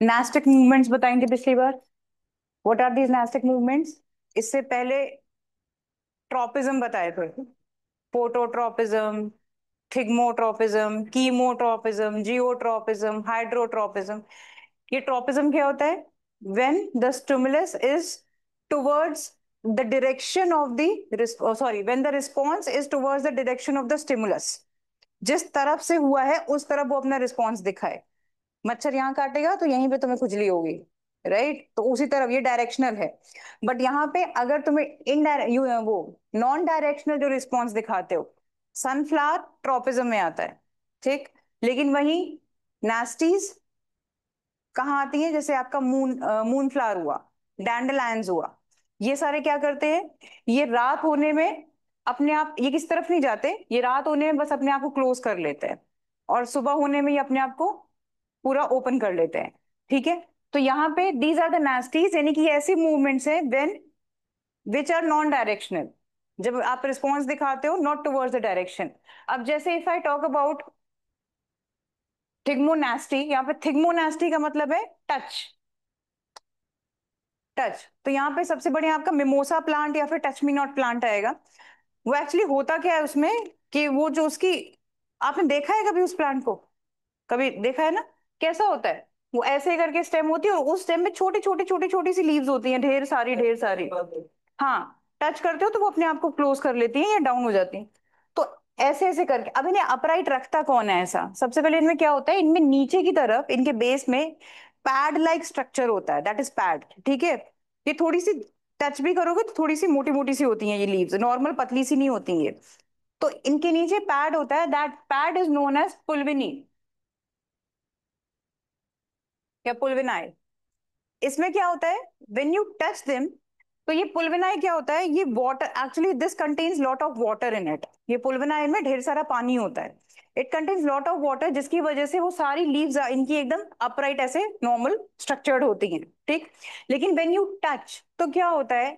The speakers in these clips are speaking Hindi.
नास्टिक मूवमेंट्स बताएंगे पिछली बार। What are these nastic movements? इससे पहले ट्रॉपिज्म बताए थे। Phototropism, thigmotropism, chemotropism, geotropism, hydrotropism. ये ट्रॉपिज्म क्या होता है? When the stimulus is towards the direction of the sorry when the response is towards the direction of the stimulus. जिस तरफ से हुआ है उस तरफ वो अपना रिस्पॉन्स दिखाए। मच्छर यहाँ काटेगा तो यहीं पे तुम्हें खुजली होगी, राइट? तो उसी तरफ ये डायरेक्शनल है। बट यहाँ पे अगर तुम्हें इनडायरेक्ट वो नॉन डायरेक्शनल जो रिस्पॉन्स दिखाते हो, सनफ्लावर ट्रॉपिज्म में आता है, ठीक। लेकिन वही नास्टीज कहाँ आती है? जैसे आपका मून फ्लावर हुआ, डैंडलायंस हुआ, ये सारे क्या करते हैं? ये रात होने में अपने आप, ये किसी तरफ नहीं जाते, ये रात होने में बस अपने आप को क्लोज कर लेते हैं, और सुबह होने में ये अपने आप को पूरा ओपन कर लेते हैं, ठीक है। तो यहाँ पे दीज आर द नास्टीज, यानी कि ये ऐसी मूवमेंट्स हैं when which are non directional, जब आप रिस्पॉन्स दिखाते हो नॉट टुवर्ड्स द डायरेक्शन। अब जैसे इफ आई टॉक अबाउट थिग्मोनास्टी, यहाँ पे थिग्मोनास्टी का मतलब है टच। टच, तो यहाँ पे सबसे बढ़िया आपका मिमोसा प्लांट या फिर टच मी नॉट प्लांट आएगा। वो एक्चुअली होता क्या है उसमें, कि वो जो उसकी, आपने देखा है कभी उस प्लांट को? कभी देखा है ना? कैसा होता है? वो ऐसे करके स्टेम होती है, और उस स्टेम में छोटी छोटी छोटी छोटी सी लीव्स होती हैं, ढेर सारी ढेर सारी। हाँ, टच करते हो तो वो अपने आप को क्लोज कर लेती हैं या डाउन हो जाती हैं। तो ऐसे ऐसे करके, अब इन्हें अपराइट रखता कौन है? ऐसा सबसे पहले इनमें क्या होता है, इनमें नीचे की तरफ इनके बेस में पैड लाइक स्ट्रक्चर होता है, दैट इज पैड, ठीक है। ये थोड़ी सी टच भी करोगे तो थोड़ी सी मोटी मोटी सी होती हैं ये लीव्स, नॉर्मल पतली सी नहीं होती ये। तो इनके नीचे पैड होता है, that pad is known as pulvini या पुल्विनाई। इसमें क्या होता है, व्हेन यू टच देम, तो ये पुल्विनाई क्या होता है, ये water, actually this contains lot of water in it. ये पुल्विनाई में ढेर सारा पानी होता है। It contains lot of water, जिसकी वजह से वो सारी लीव्स इनकी एकदम अपराइट ऐसे नॉर्मल स्ट्रक्चर्ड होती हैं, ठीक। लेकिन व्हेन यू टच तो क्या होता है,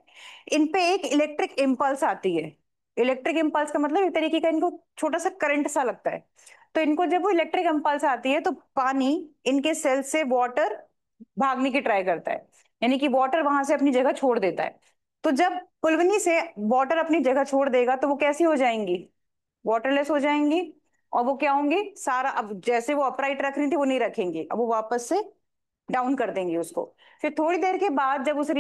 इन पे एक इलेक्ट्रिक इम्पल्स आती है। इलेक्ट्रिक इम्पल्स का मतलब एक तरीके का इनको छोटा सा करंट सा लगता है। तो इनको जब वो इलेक्ट्रिक इम्पल्स आती है तो पानी, इनके सेल से वाटर भागने की ट्राई करता है, यानी कि वाटर वहां से अपनी जगह छोड़ देता है। तो जब पुलवनी से वाटर अपनी जगह छोड़ देगा तो वो कैसी हो जाएंगी? वाटरलेस हो जाएंगी। और वो क्या होंगी, सारा, अब जैसे वो अपराइट रख रही थी वो नहीं रखेंगी, अब वो वापस से डाउन कर देंगे उसको। फिर थोड़ी देर के बाद जब उसे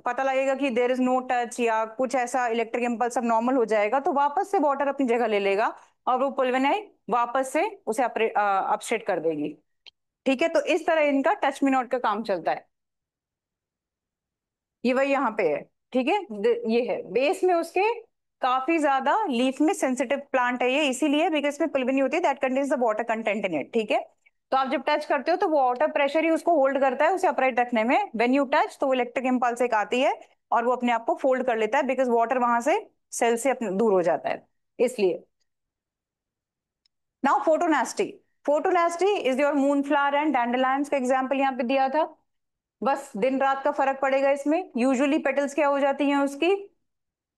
पता लगेगा कि देर इज नो टच या कुछ ऐसा, इलेक्ट्रिक इम्पल्स सब नॉर्मल हो जाएगा, तो वापस से वाटर अपनी जगह ले लेगा, और वो पुलवेनाई वापस से उसे अपस्ट्रेट कर देगी, ठीक है। तो इस तरह इनका टच मी नॉट का काम चलता है। ये वही यहाँ पे है, ठीक है। ये है बेस में उसके, काफी ज्यादा लीफ में सेंसिटिव प्लांट है ये, इसीलिए बिकॉज इसमें पुल्विनी होती है that contains the water content in it, ठीक है। तो आप जब टच करते हो तो वो वाटर प्रेशर ही उसको होल्ड करता है, उसे अपराइट रखने में। व्हेन यू टच तो वो इलेक्ट्रिक इम्पल्स एक आती है, और वो अपने आप को फोल्ड कर लेता है, बिकॉज वाटर वहां से सेल से अपने दूर हो जाता है, इसलिए। Now photonasty. Photonasty is your moon flower and dandelions का एग्जाम्पल यहाँ पे दिया था। बस दिन रात का फर्क पड़ेगा इसमें। यूजुअली पेटल्स क्या हो जाती हैं उसकी,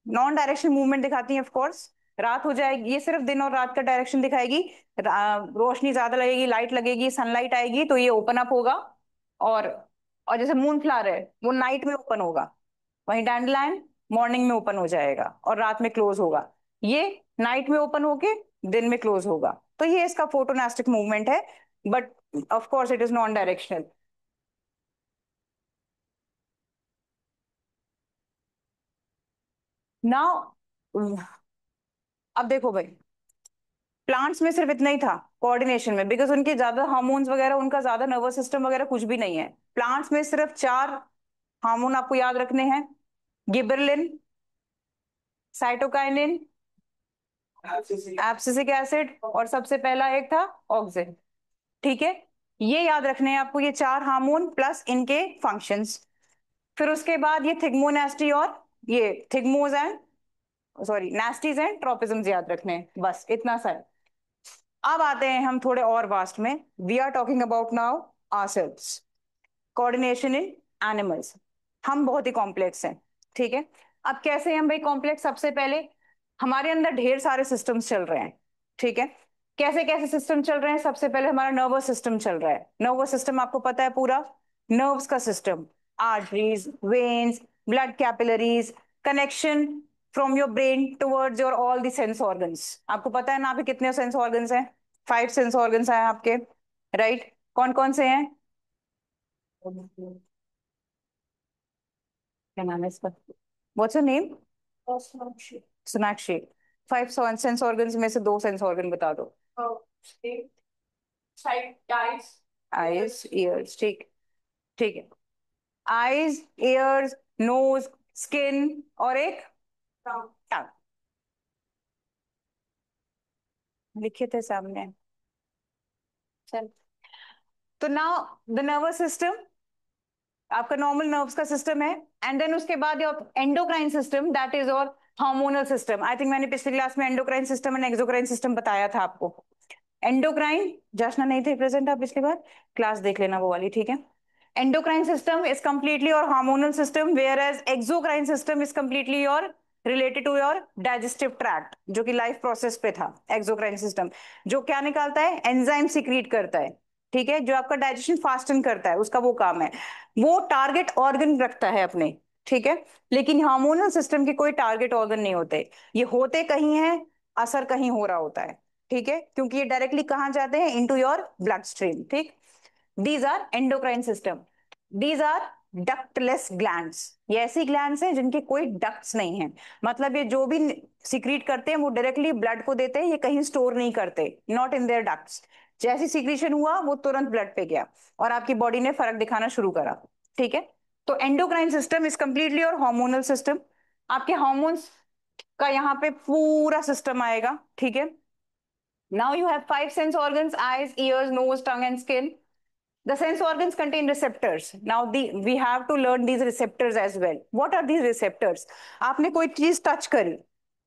नॉन डायरेक्शन मूवमेंट दिखाती हैं, ऑफ कोर्स। रात हो जाएगी, ये सिर्फ दिन और रात का डायरेक्शन दिखाएगी। रोशनी ज्यादा लगेगी, लाइट लगेगी, सनलाइट आएगी तो ये ओपन अप होगा। और और जैसे मून फ्लावर है वो नाइट में ओपन होगा, वहीं डैंडलाइन मॉर्निंग में ओपन हो जाएगा और रात में क्लोज होगा। ये नाइट में ओपन होके दिन में क्लोज होगा। तो ये इसका फोटोनास्टिक मूवमेंट है, but of course it is non directional. Now अब देखो भाई, प्लांट्स में सिर्फ इतना ही था कोऑर्डिनेशन में, बिकॉज उनके ज्यादा हार्मोन्स वगैरह, उनका ज्यादा नर्वस सिस्टम वगैरह कुछ भी नहीं है। प्लांट्स में सिर्फ चार हार्मोन आपको याद रखने हैं, गिबरलिन, साइटोकाइनिन, एब्सिसिक एसिड, और सबसे पहला एक था ऑक्सिन, ठीक है। ये याद रखने हैं आपको, ये चार हार्मोन प्लस इनके फंक्शंस। फिर उसके बाद ये थिग्मोनेस्टी और ये थिग्मोज एंड, सॉरी नेस्टीज एंड ट्रोपिज्म याद रखने हैं, बस इतना सा है। अब आते हैं हम थोड़े और वास्ट में। We are talking about now ourselves, coordination in animals. हम बहुत ही कॉम्प्लेक्स हैं, ठीक है। अब कैसे हैं हम भाई कॉम्प्लेक्स? सबसे पहले हमारे अंदर ढेर सारे सिस्टम्स चल रहे हैं, ठीक है। कैसे कैसे सिस्टम चल रहे हैं? सबसे पहले हमारा नर्वस सिस्टम चल रहा है। नर्वस सिस्टम आपको पता है पूरा, नर्व्स का system, arteries, veins, blood capillaries, connection from your brain towards your all the sense organs. आपको पता है ना आपके कितने सेंस ऑर्गन्स हैं? 5 सेंस ऑर्गन्स हैं आपके, राइट? कौन कौन से हैं? क्या नाम है इसका? What's your name? Sonakshi. 5 sense organs में से 2 सेंस ऑर्गन बता दो। आईज, ईयर्स, ठीक, ठीक है। आईज, ईयर्स, नोज, स्किन और एक टंग लिखे थे सामने। चल, तो नाउ द नर्वस सिस्टम आपका नॉर्मल नर्व्स का सिस्टम है, एंड देन उसके बाद your endocrine system, that is your hormonal system. I think मैंने पिछली क्लास में endocrine system and exocrine system बताया था आपको। एंडोक्राइन, जशना नहीं थे प्रेजेंट आप पिछली बार, क्लास देख लेना वो वाली, ठीक है? endocrine system is completely your hormonal system, whereas exocrine system is completely your related to your digestive tract, जो कि लाइफ प्रोसेस पे था। exocrine system जो क्या निकालता है? एंजाइम सिक्रीट करता है, ठीक है, जो आपका डाइजेशन फास्टन करता है, उसका वो काम है। वो टारगेट ऑर्गन रखता है अपने, ठीक है? लेकिन हार्मोनल सिस्टम के कोई टारगेट ऑर्गन नहीं होते। ये होते कहीं हैं, असर कहीं हो रहा होता है, ठीक है? क्योंकि ये डायरेक्टली कहाँ जाते हैं? इनटू योर ब्लड स्ट्रीम, ठीक? These are endocrine system. These are ductless glands. ये ऐसी ग्लैंड्स हैं जिनके कोई डक्ट्स नहीं है, मतलब ये जो भी सिक्रीट करते हैं वो डायरेक्टली ब्लड को देते हैं, ये कहीं स्टोर नहीं करते, नॉट इन देयर डक्ट्स। जैसी सिक्रीशन हुआ वो तुरंत ब्लड पे गया और आपकी बॉडी ने फर्क दिखाना शुरू करा, ठीक है? तो एंडोक्राइन सिस्टम इज कंप्लीटली और हार्मोनल सिस्टम। आपके हार्मोन्स का यहाँ पे पूरा सिस्टम आएगा, ठीक है? Now you have 5 sense organs: eyes, ears, nose, tongue and skin. The sense organs contain receptors. Now we have to learn these receptors as well. What are these receptors? आपने कोई चीज टच करी,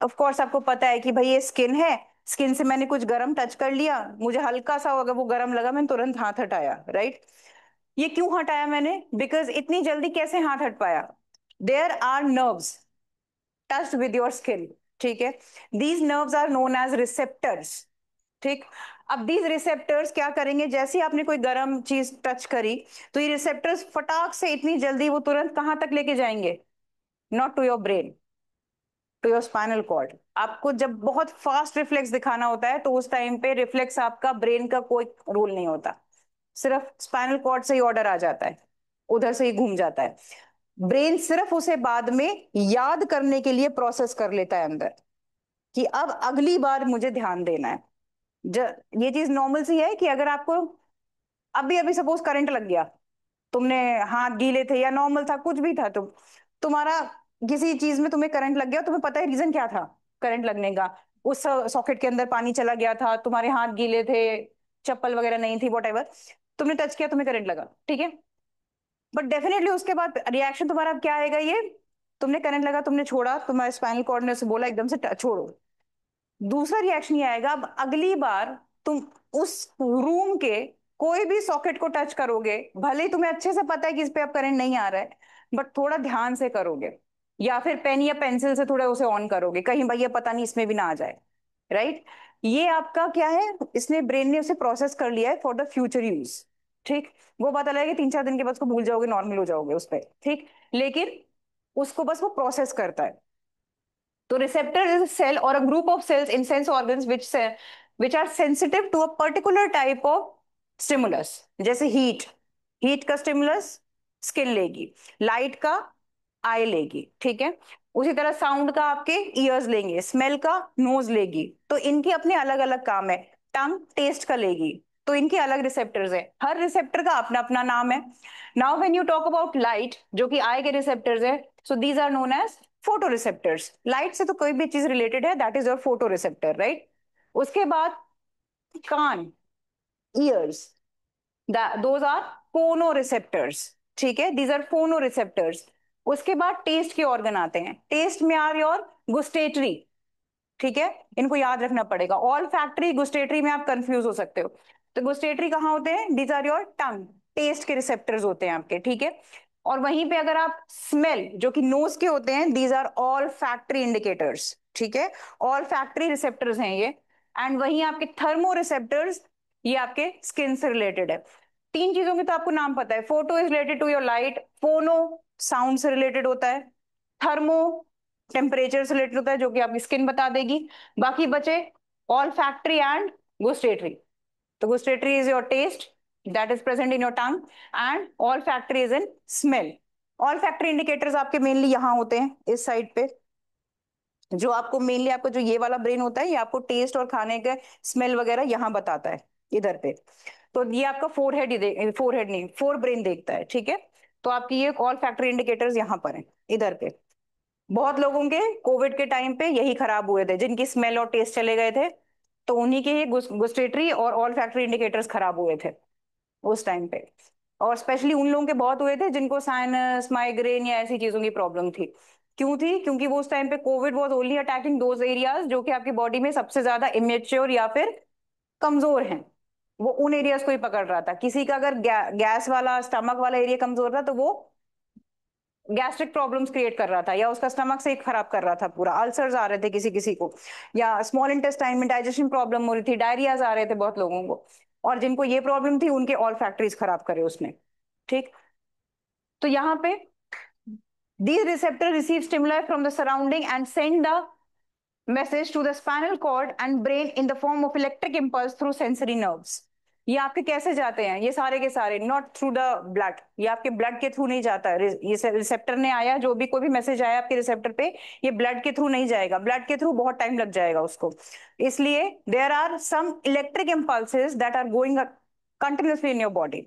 ऑफ कोर्स आपको पता है कि भाई ये स्किन है, स्किन से मैंने कुछ गर्म टच कर लिया, मुझे हल्का सा होगा वो गर्म लगा, मैंने तुरंत हाथ हटाया, राइट? ये क्यों हटाया मैंने? बिकॉज इतनी जल्दी कैसे हाथ हट पाया? There are nerves touched with your skin, ठीक है? These nerves are known as receptors, ठीक? अब दीज रिसेप्टर्स क्या करेंगे? जैसे ही आपने कोई गर्म चीज टच करी तो ये रिसेप्टर्स फटाक से इतनी जल्दी वो तुरंत कहां तक लेके जाएंगे? Not to your brain, to your spinal cord. आपको जब बहुत फास्ट रिफ्लेक्स दिखाना होता है तो उस टाइम पे रिफ्लेक्स आपका ब्रेन का कोई रोल नहीं होता, सिर्फ स्पाइनल कॉर्ड से ही ऑर्डर आ जाता है, उधर से ही घूम जाता है। ब्रेन सिर्फ उसे बाद में याद करने के लिए प्रोसेस कर लेता है अंदर कि अब अगली बार मुझे ध्यान देना है। ये चीज नॉर्मल सी है कि अगर आपको अभी अभी सपोज करंट लग गया, तुमने हाथ गीले थे या नॉर्मल था, कुछ भी था, तुम्हारा किसी चीज में तुम्हें करंट लग गया, तुम्हें पता है रीजन क्या था करंट लगने का? उस सॉकेट के अंदर पानी चला गया था, तुम्हारे हाथ गीले थे, चप्पल वगैरह नहीं थी, वॉट तुमने टच किया, तुम्हें करंट लगा, ठीक है? बट डेफिनेटली उसके बाद रिएक्शन तुम्हारा क्या आएगा? ये तुमने करंट लगा, तुमने छोड़ा, तुम्हारे स्पाइनल कॉर्ड ने उसे बोला एकदम से छोड़ो। दूसरा रिएक्शन ये आएगा, अब अगली बार तुम उस रूम के कोई भी सॉकेट को टच करोगे, भले ही तुम्हें अच्छे से पता है कि इस पे अब करंट नहीं आ रहा है, बट थोड़ा ध्यान से करोगे, या फिर पेन या पेंसिल से थोड़ा उसे ऑन करोगे, कहीं भैया पता नहीं इसमें भी ना आ जाए, राइट? ये आपका क्या है? इसने ब्रेन ने उसे प्रोसेस कर लिया है फॉर द फ्यूचर यूज, ठीक? वो पता लगेगा कि 3-4 दिन के बाद उसको भूल जाओगे, नॉर्मल हो जाओगे उस पर, ठीक? लेकिन उसको बस वो प्रोसेस करता है। तो receptor is a cell or a group of cells in sense organs which are sensitive to a particular type of stimulus. जैसे हीट का स्टिमुलस स्किन लेगी, लाइट का आई लेगी, ठीक है? उसी तरह साउंड का आपके ईयर्स लेंगे, स्मेल का नोज लेगी, तो इनके अपने अलग अलग काम है। टंग टेस्ट का लेगी, तो इनके अलग रिसेप्टर्स है, हर रिसेप्टर का अपना अपना नाम है। Now when you talk about light, जो कि आई के रिसेप्टर्स है, so these are known as photo receptors. Light से तो कोई भी चीज रिलेटेड है, that is your photo receptor, right? उसके बाद कान, ears, those are phono receptors, ठीक है? These are phono receptors. उसके बाद टेस्ट के ऑर्गन आते हैं, टेस्ट में आर योर गुस्टेटरी, ठीक है? इनको याद रखना पड़ेगा, ऑल फैक्ट्री गुस्टेटरी में आप कंफ्यूज हो सकते हो। तो गुस्टेटरी कहाँ होते हैं? These are your tongue, taste के रिसेप्टर्स होते हैं आपके, ठीक है? और वहीं पे अगर आप स्मेल, जो कि नोज के होते हैं, these are olfactory indicators, ठीक है? ऑल फैक्ट्री रिसेप्टर्स हैं ये। एंड वहीं आपके थर्मो रिसेप्टर्स, ये आपके स्किन से रिलेटेड है। तीन चीजों के तो आपको नाम पता है, photo is related to your light, phono sound से रिलेटेड होता है, थर्मो टेम्परेचर से रिलेटेड होता है जो कि आपकी स्किन बता देगी। बाकी बचे ऑल फैक्ट्री एंड गुस्टेटरी। तो gustatory is your taste that is present in your tongue, and olfactory is in smell. Olfactory indicators आपके मेनली यहाँ होते हैं इस साइड पे, जो आपको मेनली आपको जो ये वाला ब्रेन होता है ये आपको टेस्ट और खाने के स्मेल वगैरह यहाँ बताता है इधर पे। तो ये आपका फोरहेड ही फोरहेड नहीं फोर ब्रेन देखता है, ठीक है। तो आपकी ये ऑल फैक्ट्री इंडिकेटर्स यहाँ पर हैं इधर पे। बहुत लोगों के कोविड के टाइम पे यही खराब हुए थे, जिनकी स्मेल और टेस्ट चले गए थे, तो उन्हीं के ही गुस्टेटरी और ऑल फैक्ट्री इंडिकेटर्स खराब हुए थे उस टाइम पे। और स्पेशली उन लोगों के बहुत हुए थे जिनको साइनस माइग्रेन या ऐसी चीजों की प्रॉब्लम थी। क्यों थी? क्योंकि वो उस टाइम पे Covid was only attacking those areas जो कि आपकी बॉडी में सबसे ज्यादा इमेच्योर या फिर कमजोर हैं। वो उन एरियाज को ही पकड़ रहा था। किसी का अगर गैस वाला स्टमक वाला एरिया कमजोर था तो वो गैस्ट्रिक प्रॉब्लम्स क्रिएट कर रहा था, या उसका स्टमक से ही खराब कर रहा था, पूरा अल्सर्स आ रहे थे किसी किसी को, या स्मॉल इंटेस्टाइन में डाइजेशन प्रॉब्लम हो रही थी, डायरियाज आ रहे थे बहुत लोगों को। और जिनको ये प्रॉब्लम थी उनके ऑल फैक्ट्रीज खराब करे उसने, ठीक। तो यहाँ पे these receptors receive stimuli from the surrounding and send the message to the spinal cord and brain in the form of electric impulse through sensory nerves। ये आपके कैसे जाते हैं ये सारे के सारे? नॉट थ्रू द ब्लड, ये आपके ब्लड के थ्रू नहीं जाता है। ये रिसेप्टर ने आया, जो भी कोई भी मैसेज आया आपके रिसेप्टर पे, ये ब्लड के थ्रू नहीं जाएगा, ब्लड के थ्रू बहुत टाइम लग जाएगा उसको। इसलिए there are some electric impulses that are going continuously in your body,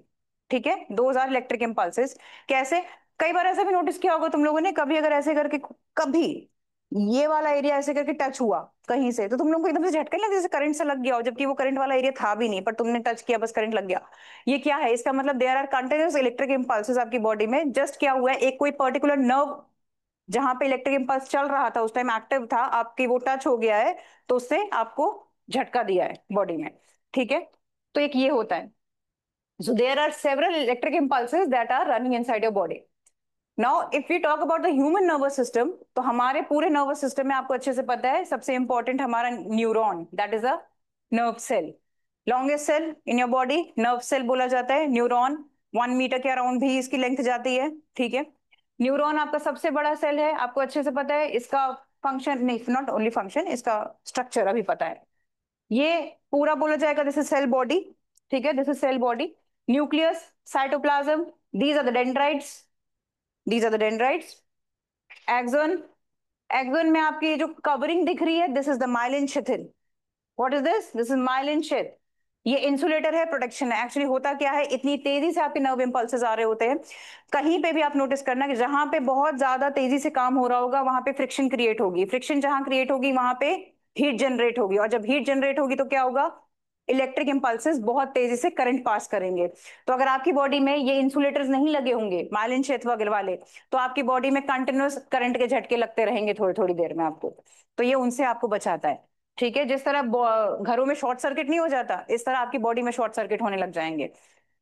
ठीक है। Those are electric impulses. कैसे? कई बार ऐसा भी नोटिस किया होगा तुम लोगों ने, कभी अगर ऐसे करके कभी ये वाला एरिया ऐसे करके टच हुआ कहीं से, तो तुम लोगों को एकदम से झटका लगा जैसे करंट से लग गया हो, जबकि वो करंट वाला एरिया था भी नहीं, पर तुमने टच किया बस करंट लग गया। ये क्या है? इसका मतलब there are continuous electric impulses आपकी बॉडी में। जस्ट क्या हुआ है, एक कोई पर्टिकुलर नर्व जहां पे इलेक्ट्रिक इंपल्स चल रहा था उस टाइम एक्टिव था, आपकी वो टच हो गया है, तो उससे आपको झटका दिया है बॉडी में, ठीक है। तो एक ये होता है। So there are several electric impulses that are running inside your body. Now if you talk about the human nervous system, तो हमारे पूरे नर्वस सिस्टम में आपको अच्छे से पता है सबसे इंपॉर्टेंट हमारा neuron, that is a nerve cell. Longest cell in your body nerve cell बोला जाता है। न्यूरॉन 1 मीटर के अराउंड भी इसकी लेंथ जाती है, ठीक है। न्यूरॉन आपका सबसे बड़ा सेल है, आपको अच्छे से पता है इसका फंक्शन, नहीं नॉट ओनली फंक्शन, इसका स्ट्रक्चर अभी पता है। ये पूरा बोला जाएगा दिस इज सेल बॉडी, ठीक है, this is cell body. Nucleus, cytoplasm, these are the dendrites, these are the dendrites. Axon, axon में आपकी जो कवरिंग दिख रही है this is the myelin sheath. What is this is myelin sheath. ये इंसुलेटर है, प्रोटेक्शन है। एक्चुअली होता क्या है, इतनी तेजी से आपके नर्व इंपल्सेस आ रहे होते हैं, कहीं पे भी आप नोटिस करना कि जहां पे बहुत ज्यादा तेजी से काम हो रहा होगा वहां पे फ्रिक्शन क्रिएट होगी, फ्रिक्शन जहां क्रिएट होगी वहां पे हीट जनरेट होगी, और जब हीट जनरेट होगी तो क्या होगा, इलेक्ट्रिक इंपल्सेस बहुत तेजी से करंट पास करेंगे। तो अगर आपकी बॉडी में ये इंसुलेटर्स नहीं लगे होंगे माइलिन शेथ वगैरह वाले, तो आपकी बॉडी में कंटिन्यूस करंट के झटके लगते रहेंगे थोड़ी थोड़ी देर में आपको। तो ये उनसे आपको बचाता है, ठीक है। जिस तरह घरों में शॉर्ट सर्किट नहीं हो जाता, इस तरह आपकी बॉडी में शॉर्ट सर्किट होने लग जाएंगे,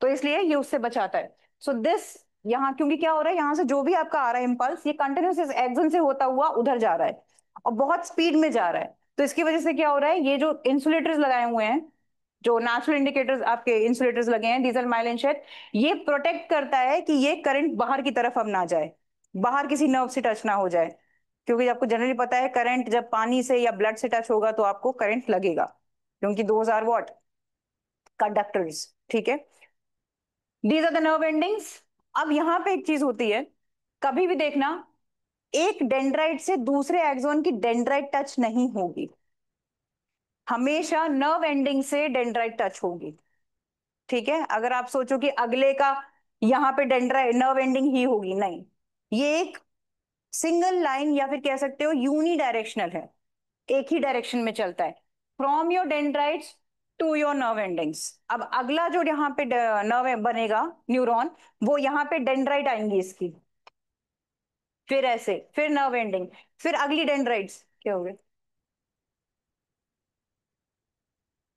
तो इसलिए ये उससे बचाता है। सो दिस यहाँ क्योंकि क्या हो रहा है, यहाँ से जो भी आपका आ रहा है इंपल्स, ये कंटिन्यूस एक्सन से होता हुआ उधर जा रहा है और बहुत स्पीड में जा रहा है। तो इसकी वजह से क्या हो रहा है, ये जो इंसुलेटर्स लगाए हुए हैं, जो नेचुरल इंडिकेटर्स आपके इंसुलेटर्स लगे हैं डीजल माइलिन शेथ, ये प्रोटेक्ट करता है कि ये करंट बाहर की तरफ अब ना जाए, बाहर किसी नर्व से टच ना हो जाए। क्योंकि आपको जनरली पता है करंट जब पानी से या ब्लड से टच होगा तो आपको करंट लगेगा, क्योंकि दोज आर व्हाट, कंडक्टर्स, ठीक है। These are the nerve endings. अब यहाँ पे एक चीज होती है, कभी भी देखना, एक डेंड्राइट से दूसरे एक्सोन की डेंड्राइट टच नहीं होगी, हमेशा नर्व एंडिंग से डेंड्राइट टच होगी, ठीक है। अगर आप सोचो कि अगले का यहाँ पे डेंड्राइट नर्व एंडिंग ही होगी, नहीं, ये एक सिंगल लाइन या फिर कह सकते हो यूनी डायरेक्शनल है, एक ही डायरेक्शन में चलता है, from your dendrites to your nerve endings. अब अगला जो यहाँ पे नर्व बनेगा न्यूरॉन, वो यहाँ पे डेंड्राइट आएंगी इसकी, फिर ऐसे, फिर नर्व एंडिंग, फिर अगली डेंड्राइट्स, क्या हो गया,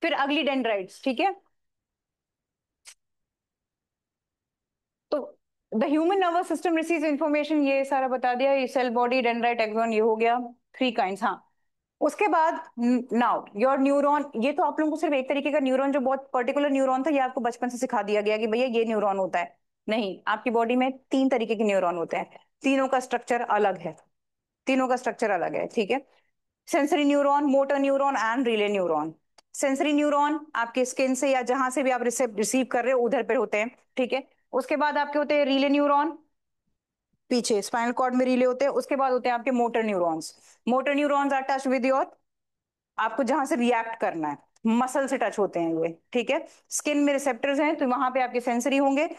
फिर अगली डेंड्राइट्स, ठीक है। तो the human nervous system receives information, ये सारा बता दिया, ये सेल बॉडी डेंड्राइट एक्सॉन ये हो गया, 3 काइंड्स। हाँ, उसके बाद नाउ योर न्यूरॉन, ये तो आप लोगों को सिर्फ एक तरीके का न्यूरॉन जो बहुत पर्टिकुलर न्यूरॉन था ये आपको बचपन से सिखा दिया गया कि भैया ये न्यूरॉन होता है। नहीं, आपकी बॉडी में 3 तरीके के न्यूरॉन होते हैं, तीनों का स्ट्रक्चर अलग है, तीनों का स्ट्रक्चर अलग है, ठीक है। Sensory neuron, motor neuron and relay neuron. Sensory neuron आपके स्किन से या जहां से भी आप रिसीव कर रहे हो उधर पे होते हैं, ठीक है। उसके बाद आपके होते हैं रिले न्यूरॉन, पीछे स्पाइनल कॉर्ड में रिले होते हैं। उसके बाद होते हैं आपके motor neurons. Motor neurons are touch with your, आपको जहां से रिएक्ट करना है, मसल से टच होते हैं ये, ठीक है। स्किन में रिसेप्टर्स हैं तो वहां पे आपके सेंसरी होंगे,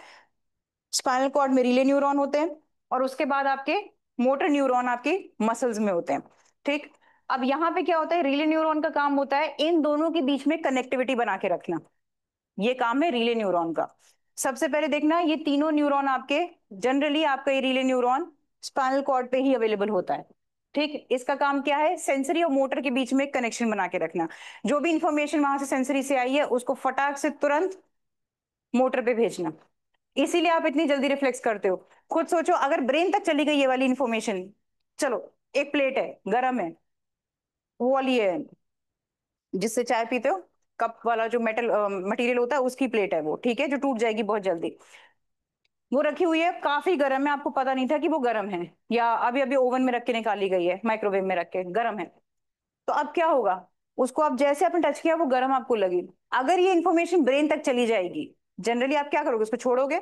स्पाइनल कॉर्ड में रिले न्यूरॉन होते हैं, और उसके बाद आपके मोटर न्यूरॉन आपके मसल्स में होते हैं, ठीक। अब यहाँ पे क्या होता है, रिले न्यूरॉन का काम होता है इन दोनों के बीच में कनेक्टिविटी बना के रखना, ये काम है रिले न्यूरॉन का। सबसे पहले देखना ये तीनों न्यूरॉन आपके, जनरली आपका ये रिले न्यूरॉन स्पाइनल कॉर्ड पे ही अवेलेबल होता है, ठीक। इसका काम क्या है, सेंसरी और मोटर के बीच में कनेक्शन बना के रखना। जो भी इंफॉर्मेशन वहां से सेंसरी से आई है उसको फटाक से तुरंत मोटर पे भेजना, इसीलिए आप इतनी जल्दी रिफ्लेक्स करते हो। खुद सोचो अगर ब्रेन तक चली गई ये वाली इंफॉर्मेशन, चलो एक प्लेट है गर्म है, वो वाली है जिससे चाय पीते हो, कप वाला जो मेटल मटेरियल होता है उसकी प्लेट है वो, ठीक है, जो टूट जाएगी बहुत जल्दी। वो रखी हुई है काफी गर्म है, आपको पता नहीं था कि वो गर्म है, या अभी अभी ओवन में रख के निकाली गई है, माइक्रोवेव में रख के गर्म है। तो अब क्या होगा, उसको आप जैसे आपने टच किया वो गर्म आपको लगी। अगर ये इंफॉर्मेशन ब्रेन तक चली जाएगी, जनरली आप क्या करोगे, उसको छोड़ोगे,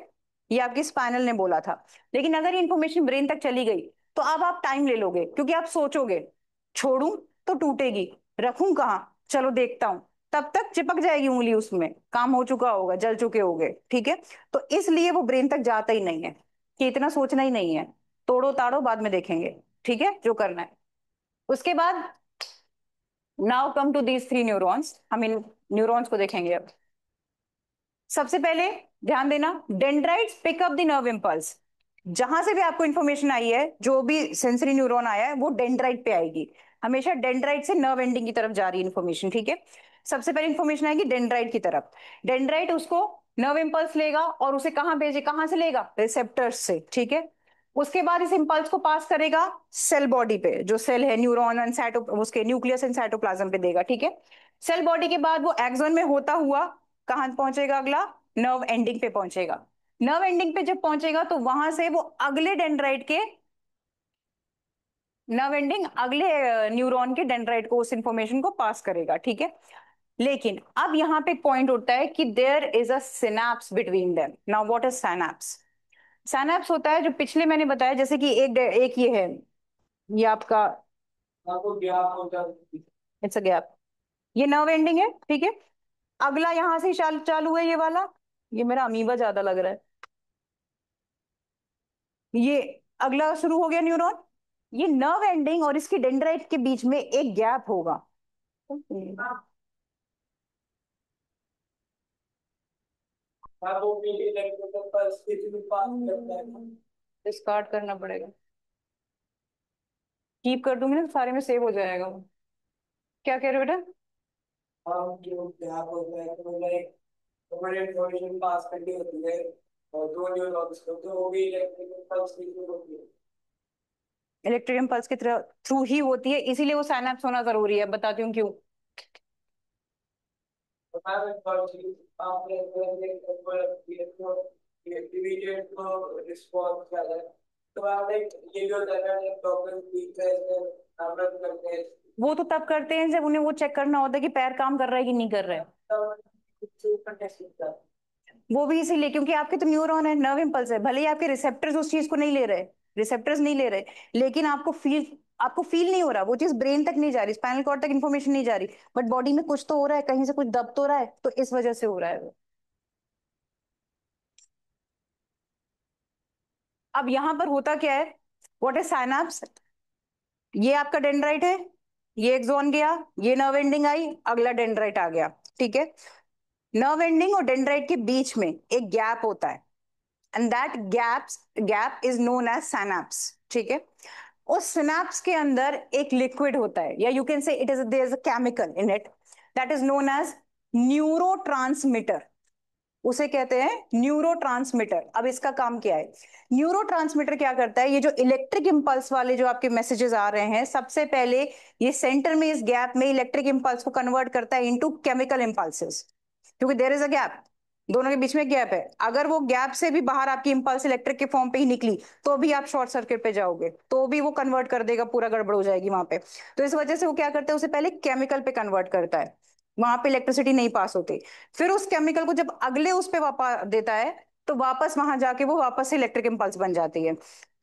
ये आपकी स्पाइनल ने बोला था। लेकिन अगर ये इंफॉर्मेशन ब्रेन तक चली गई तो अब आप टाइम ले लोगे, क्योंकि आप सोचोगे छोड़ू तो टूटेगी, रखूं कहाँ, चलो देखता हूं, तब तक चिपक जाएगी उंगली, उसमें काम हो चुका होगा, जल चुके होगे, ठीक है। तो इसलिए वो ब्रेन तक जाता ही नहीं है, कि इतना सोचना ही नहीं है, तोड़ो ताड़ो बाद में देखेंगे, ठीक है जो करना है। उसके बाद now come to these 3 neurons, हम इन न्यूरॉन्स को देखेंगे अब। सबसे पहले ध्यान देना, dendrites pick up the nerve impulse. जहां से भी आपको इंफॉर्मेशन आई है, जो भी सेंसरी न्यूरॉन आया है वो डेंड्राइट पे आएगी, हमेशा डेंड्राइट से नर्व एंडिंग की तरफ जा रही है इंफॉर्मेशन, ठीक है। सबसे पहले इंफॉर्मेशन आएगी डेंड्राइट की तरफ, डेंड्राइट उसको नर्व इंपल्स लेगा और उसे कहां भेजे, कहां से लेगा, रिसेप्टर्स से, ठीक है। उसके बाद इस इंपल्स को पास करेगा सेल बॉडी पे, जो सेल है न्यूरॉन एंड साइटो, उसके न्यूक्लियस एंड साइटोप्लाज्म पे देगा, ठीक है। सेल बॉडी के बाद वो एक्सॉन में होता हुआ कहां पहुंचेगा, अगला नर्व एंडिंग पे पहुंचेगा। नर्व एंडिंग पे जब पहुंचेगा तो वहां से वो अगले डेंड्राइट के, नर्व एंडिंग अगले न्यूरॉन के डेंड्राइट को उस इंफॉर्मेशन को पास करेगा, ठीक है। लेकिन अब यहाँ पे पॉइंट उठता है कि there is a synapse between them. Now what is synapse, synapse होता है जो पिछले मैंने बताया, जैसे कि एक ये है, ये आपका इट्स अ गैप, ये नर्व एंडिंग है, ठीक है। अगला यहां से चालू है ये वाला, ये मेरा अमीबा ज्यादा लग रहा है, ये अगला शुरू हो गया न्यूरॉन। ये नर्व एंडिंग और इसकी डेंड्राइट के बीच में एक गैप होगा, डिस्कार्ड करना पड़ेगा, कीप कर दूंगी ना तो सारे में सेव हो जाएगा वो। क्या कह रहे हो बेटा, हाँ जो गैप होता है तो लाइक हमारी इंफॉर्मेशन पास करनी होती है, और दो न्यूरॉन्स को तो वो भी इलेक्ट्रिकल पल्स की जरूरत होती है, इलेक्ट्रिकल पल्स के थ्रू ही होती है, इसीलिए वो साइनेप्स होना जरूरी है, बताती हूँ क्यों। वो तो तब करते हैं जब उन्हें वो चेक करना होता है कि पैर काम कर रहा है कि नहीं कर रहा है, वो भी इसीलिए क्योंकि आपके तो न्यूरॉन है, नर्व इंपल्स है, भले ही आपके रिसेप्टर्स उस चीज को नहीं ले रहे, रिसेप्टर्स नहीं ले रहे, लेकिन आपको फील नहीं हो रहा, वो चीज ब्रेन तक नहीं जा रही, स्पाइनल कॉर्ड तक इन्फॉर्मेशन नहीं जा रही, बट बॉडी में कुछ तो हो रहा है, कहीं से कुछ दब तो रहा है, तो इस वजह से हो रहा है वो। अब यहां पर होता क्या है, व्हाट इज साइनाप्स, ये आपका डेंड्राइट है, ये एक्सॉन गया, ये नर्व एंडिंग आई, अगला डेंड्राइट आ गया, ठीक है। नर्व एंडिंग और डेंड्राइट के बीच में एक गैप होता है, and that gap is known as synapse, ठीक है। उस सिनैप्स के अंदर एक लिक्विड होता है, या you can say it is there is a chemical in it, that is known as neurotransmitter, उसे कहते हैं न्यूरोट्रांसमीटर। अब इसका काम क्या है? न्यूरोट्रांसमीटर क्या करता है? ये जो इलेक्ट्रिक इंपल्स वाले जो आपके मैसेजेस आ रहे हैं, सबसे पहले ये सेंटर में इस गैप में इलेक्ट्रिक इंपल्स को कन्वर्ट करता है इनटू केमिकल इंपल्सेस, क्योंकि देयर इज अ गैप, दोनों के बीच में गैप है। अगर वो गैप से भी बाहर आपकी इंपल्स इलेक्ट्रिक के फॉर्म पे ही निकली तो भी आप शॉर्ट सर्किट पे जाओगे, तो भी वो कन्वर्ट कर देगा, पूरा गड़बड़ हो जाएगी वहां पे। तो इस वजह से वो क्या करता है, उसे पहले केमिकल पे कन्वर्ट करता है, वहां पे इलेक्ट्रिसिटी नहीं पास होती। फिर उस केमिकल को जब अगले उस पे वापस देता है तो वापस वहां जाके वो वापस से इलेक्ट्रिक इंपल्स बन जाती है।